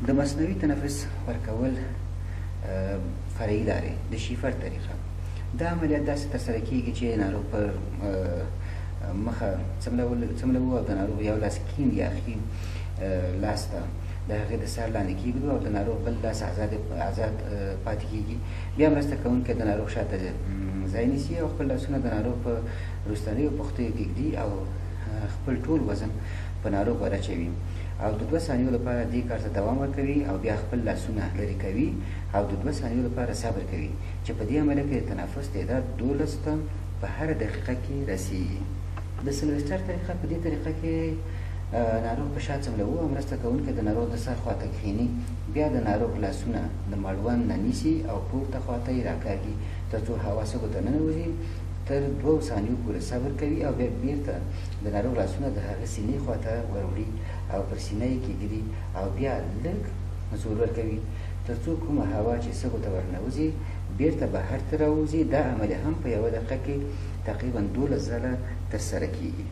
د مصنوعي تنفس ورکول فرعي لارې د شیفر طریقه. دا عملیات داسې ترسره کېږي چې ناروغ پر مخه څملوو او د ناروغ یو لاس کیڼ یا ښي لاس ته د هغې د سر لاندې کېږدو او د ناروغ بل لاس آزاد پاتې کېږي. بیا مرسته کوونکی د ناروغ شاته ځای نیسي او خپل لاسونه د ناروغ په وروستنیو پښتیو کېږدي او خپل ټول وزن په ناروغ ور اچوي او د 2 ثانیو لپاره دې کار ته دوام ورکوي او بیا خپل لاسونه لرې کوي او د 2 ثانیو لپاره صبر کوي چې په دې عملیه کې د تنفس تعداد 12 ته په هره دقیقه کې رسیږي. د سلویسټر طریقه په دې طریقه کې ناروغ په شا څملوو او مرسته کوونکی د ناروغ د سر خواته کښیني، بیا د ناروغ لاسونه د مړوند نه نیسي او پورته خواته یې راکاږي تر څو هوا سږو ته ننوځي. تر 2 ثانیو پورې صبر کوي او بیا بیرته د ناروغ لاسونه د هغه سینې خواته وروړي او پر سینه یې کېږدي او بیا لږ زور ورکوي تر څو کومه هوا چې سږو ته ورنوځي بیرته بهر ته راوځي. دا عملیه هم په 1 دقیقه کې تقریبا 12 ځله ترسره کېږي.